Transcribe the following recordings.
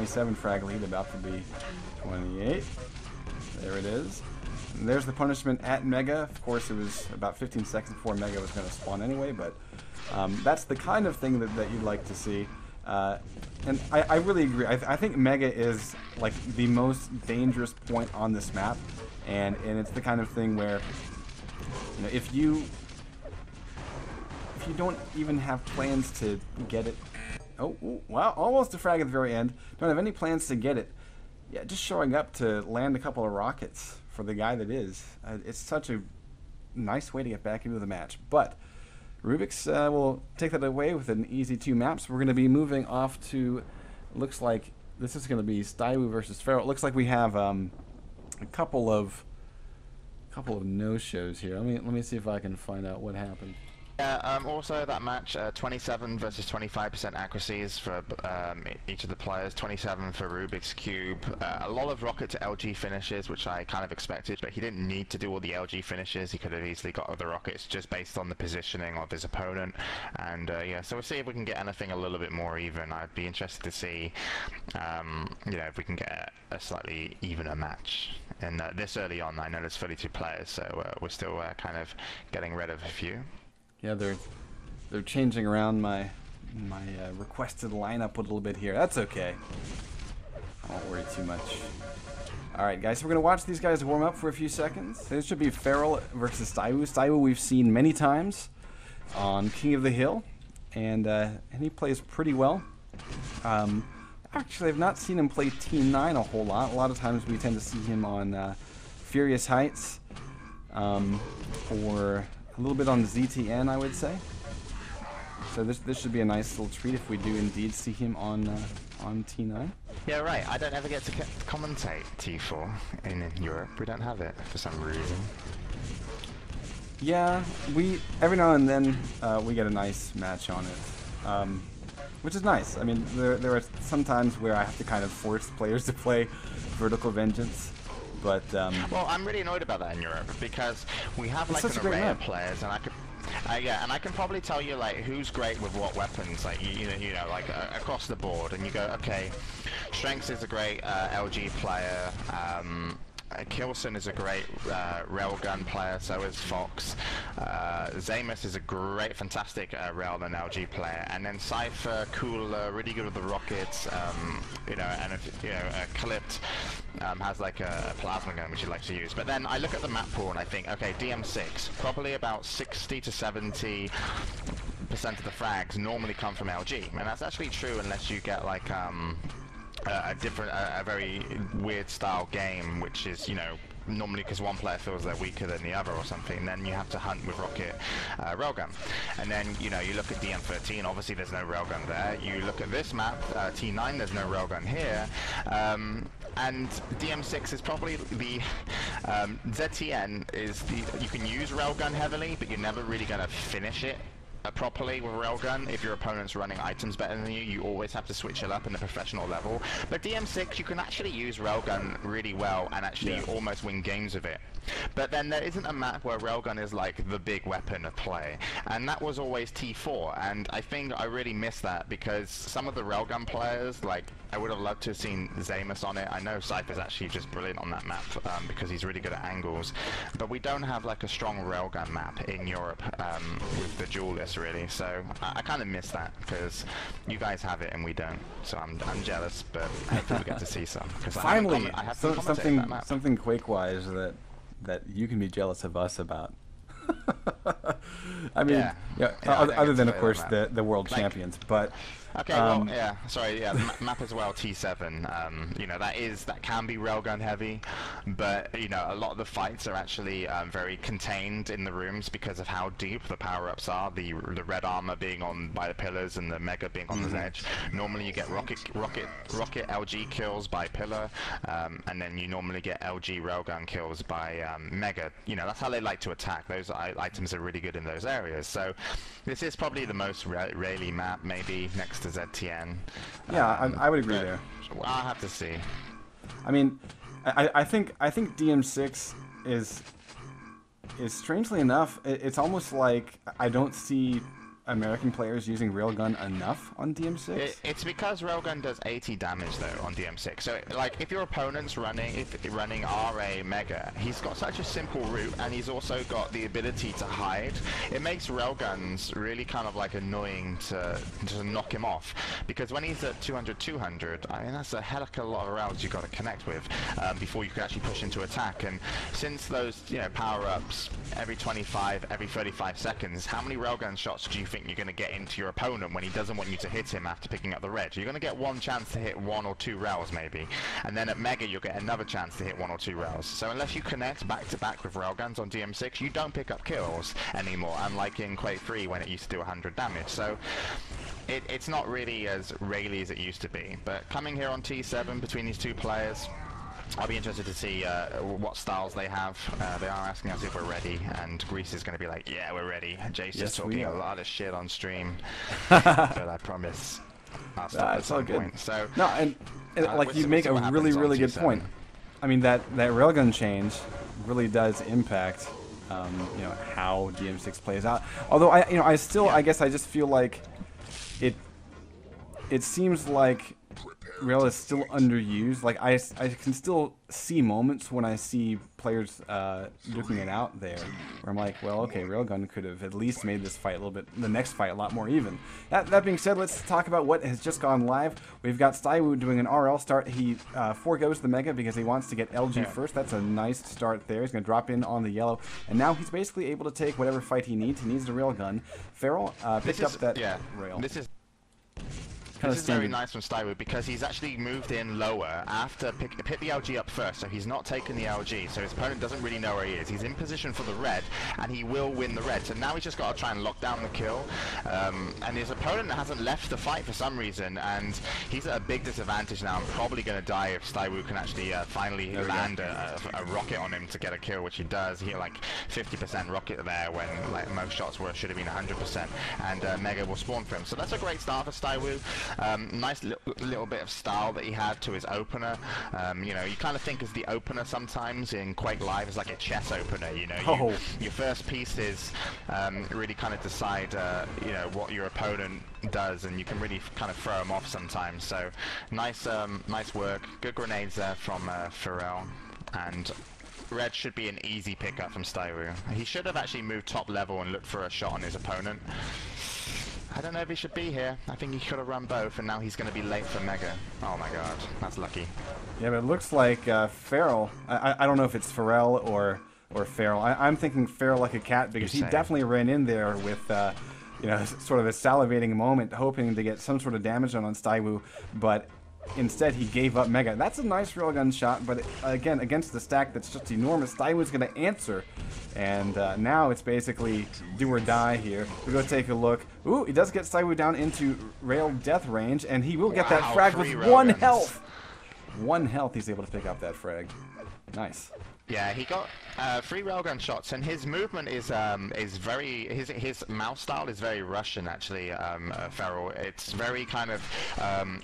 27 frag lead, about to be 28. There it is. And there's the punishment at Mega. Of course, it was about 15 seconds before Mega was going to spawn anyway, but that's the kind of thing that you'd like to see. And I really agree. I think Mega is like the most dangerous point on this map, and it's the kind of thing where, you know, if you don't even have plans to get it, oh wow, almost a frag at the very end. Don't have any plans to get it. Yeah, just showing up to land a couple of rockets for the guy that is. It's such a nice way to get back into the match. But Rubik's will take that away with an easy 2 maps. We're going to be moving off to, looks like this is going to be Staiwu versus Feral. It looks like we have a couple of no-shows here. Let me see if I can find out what happened. Yeah, also that match, 27 versus 25% accuracies for each of the players, 27 for Rubik's Cube. A lot of Rocket to LG finishes, which I kind of expected, but he didn't need to do all the LG finishes. He could have easily got other Rockets just based on the positioning of his opponent. And yeah, so we'll see if we can get anything a little bit more even. I'd be interested to see, you know, if we can get a slightly evener match. And this early on, I know there's 32 players, so we're still kind of getting rid of a few. Yeah, they're changing around my requested lineup a little bit here. That's okay. I won't worry too much. Alright guys, so we're going to watch these guys warm up for a few seconds. This should be Feral versus Staiwu. Staiwu we've seen many times on King of the Hill, and he plays pretty well. Actually, I've not seen him play T9 a whole lot. A lot of times we tend to see him on Furious Heights, or a little bit on ZTN, I would say. So this should be a nice little treat if we do indeed see him on T9. Yeah, right. I don't ever get to commentate T4 in Europe. We don't have it for some reason. Yeah, we every now and then we get a nice match on it, which is nice. I mean, there are some times where I have to kind of force players to play Vertical Vengeance. But, well, I'm really annoyed about that in Europe because we have like an array of players, and I can probably tell you like who's great with what weapons, like you know, like across the board, and you go, okay, Strengths is a great LG player. Kilson is a great railgun player, so is Fox. Zamus is a great, fantastic rail and LG player, and then Cypher, cool, really good with the rockets. You know, and if, you know, Clipped has like a plasma gun which he likes to use. But then I look at the map pool and I think, okay, DM6, probably about 60 to 70% of the frags normally come from LG, and that's actually true unless you get like a very weird style game, which is, you know, normally because one player feels they're weaker than the other or something, then you have to hunt with Rocket Railgun. And then, you know, you look at DM13, obviously there's no Railgun there. You look at this map, T9, there's no Railgun here. And DM6 is probably the ZTN is the, you can use Railgun heavily, but you're never really going to finish it properly with Railgun. If your opponent's running items better than you, you always have to switch it up in the professional level. But DM6, you can actually use Railgun really well and actually almost win games with it. But then there isn't a map where Railgun is like the big weapon of play, and that was always T4, and I think I really miss that because some of the Railgun players, like, I would have loved to have seen Zamus on it. I know Cypher's actually just brilliant on that map because he's really good at angles, but we don't have like a strong Railgun map in Europe with the duelist really, so I kind of miss that because you guys have it and we don't, so I'm jealous, but hopefully we get to see some. Finally, something Quake-wise that you can be jealous of us about. I mean, other than of course the world champions, but okay, well, yeah, sorry, yeah, the map as well, T7, you know, that can be railgun heavy, but, you know, a lot of the fights are actually very contained in the rooms because of how deep the power-ups are, the red armor being on by the pillars and the mega being on the edge. Normally you get rocket LG kills by pillar, and then you normally get LG railgun kills by mega. You know, that's how they like to attack. Those items are really good in those areas, so this is probably the most Rayleigh map, maybe next to ZTN. Yeah, I would agree there. I'll have to see. I mean, I think DM6 is strangely enough, it's almost like I don't see American players using Railgun enough on DM6? It's because Railgun does 80 damage though on DM6. So like if your opponent's running RA Mega, he's got such a simple route, and he's also got the ability to hide. It makes Railguns really kind of like annoying to knock him off, because when he's at 200, I mean that's a hell of a lot of rounds you got to connect with before you can actually push into attack. And since those power-ups every 25, every 35 seconds, how many Railgun shots do you think you're going to get into your opponent when he doesn't want you to hit him after picking up the red? You're going to get one chance to hit 1 or 2 rails maybe, and then at Mega you'll get another chance to hit 1 or 2 rails. So unless you connect back to back with Railguns on DM6, you don't pick up kills anymore, unlike in Quake 3 when it used to do 100 damage. So it's not really as rarely as it used to be. But coming here on T7 between these two players, I'll be interested to see what styles they have. They are asking us if we're ready, and Greece is going to be like, yeah, we're ready. Jace is talking a lot of shit on stream, but I promise I'll stop at some point. So, no, and like you make a really good point. I mean, that Railgun change really does impact how DM6 plays out. Although I guess I just feel like it seems like Rail is still underused. Like I can still see moments when I see players duking it out there, where I'm like, well, okay, Railgun could have at least made this fight the next fight a lot more even. That being said, let's talk about what has just gone live. We've got Stywoo doing an RL start. He forgoes the Mega because he wants to get LG first. That's a nice start there. He's going to drop in on the yellow, and now he's basically able to take whatever fight he needs. He needs the Railgun. Feral picked up that rail. This is very nice from Stywoo, because he's actually moved in lower after pick the LG up first, so he's not taken the LG, so his opponent doesn't really know where he is. He's in position for the red, and he will win the red, so now he's just got to try and lock down the kill. And his opponent hasn't left the fight for some reason, and he's at a big disadvantage now. I'm probably going to die if Stywoo can actually finally land a rocket on him to get a kill, which he does. He hit like 50% rocket there when like most shots should have been 100%, and Mega will spawn for him. So that's a great start for Stywoo. Nice little bit of style that he had to his opener. You kind of think as the opener sometimes in Quake Live as like a chess opener. Your first pieces really kind of decide what your opponent does, and you can really kind of throw him off sometimes. So nice work. Good grenades there from Pharrell, and red should be an easy pickup from Stywoo. He should have actually moved top level and looked for a shot on his opponent. I don't know if he should be here. I think he could have run both, and now he's going to be late for Mega. Oh my god, that's lucky. Yeah, but it looks like Feral. I don't know if it's Pharrell or Feral. I'm thinking Feral like a cat, because he definitely ran in there with sort of a salivating moment, hoping to get some sort of damage on Stywoo, but instead he gave up Mega. That's a nice Railgun shot, but again, against the stack that's just enormous, Stywoo's going to answer. And now it's basically do or die here. We go take a look. Ooh, he does get Stywoo down into rail death range, and he will get that frag with 1 health. 1 health, he's able to pick up that frag. Nice. Yeah, he got 3 railgun shots, and his movement is very his mouse style is very Russian actually. Feral, it's very kind of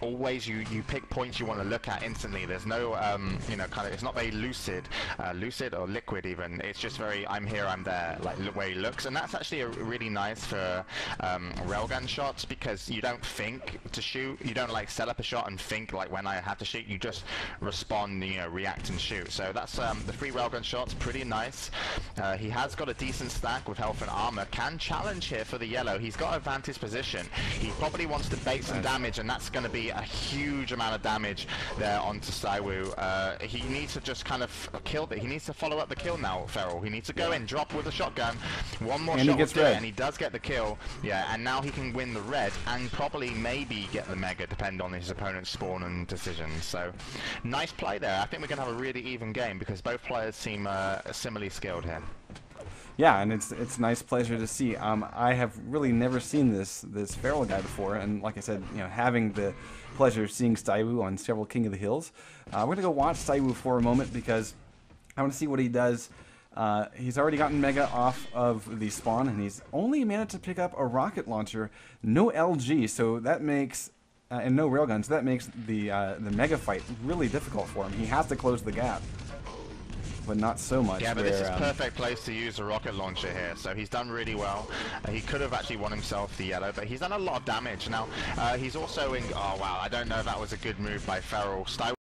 always you pick points you want to look at instantly. There's no kind of, it's not very lucid or liquid even. It's just very I'm here, I'm there, like where he looks, and that's actually really nice for railgun shots, because you don't think to shoot, you don't like set up a shot and think like when I have to shoot, you just respond, react and shoot. So that's the 3 railgun shots, pretty nice. He has got a decent stack with health and armor. Can challenge here for the yellow. He's got advantage position. He probably wants to bait some damage, and that's going to be a huge amount of damage there onto Stywoo. He needs to just kind of kill it. He needs to follow up the kill now, Feral. He needs to go in, drop with a shotgun. One more shot will do it, and he does get the kill. Yeah, and now he can win the red, and probably maybe get the Mega, depending on his opponent's spawn and decisions. So, nice play there. I think we're going to have a really even game, because both players seem similarly skilled here. Yeah, and it's a nice pleasure to see. I have really never seen this Feral guy before, and like I said, having the pleasure of seeing Stywoo on several King of the Hills. We're gonna go watch Stywoo for a moment, because I want to see what he does. He's already gotten Mega off of the spawn, and he's only managed to pick up a rocket launcher, no LG, so that makes and no railguns. So that makes the Mega fight really difficult for him. He has to close the gap. but not so much. Yeah, but this is perfect place to use a rocket launcher here, so he's done really well. He could have actually won himself the yellow, but he's done a lot of damage. Now, he's also in... Oh, wow, I don't know if that was a good move by Feral.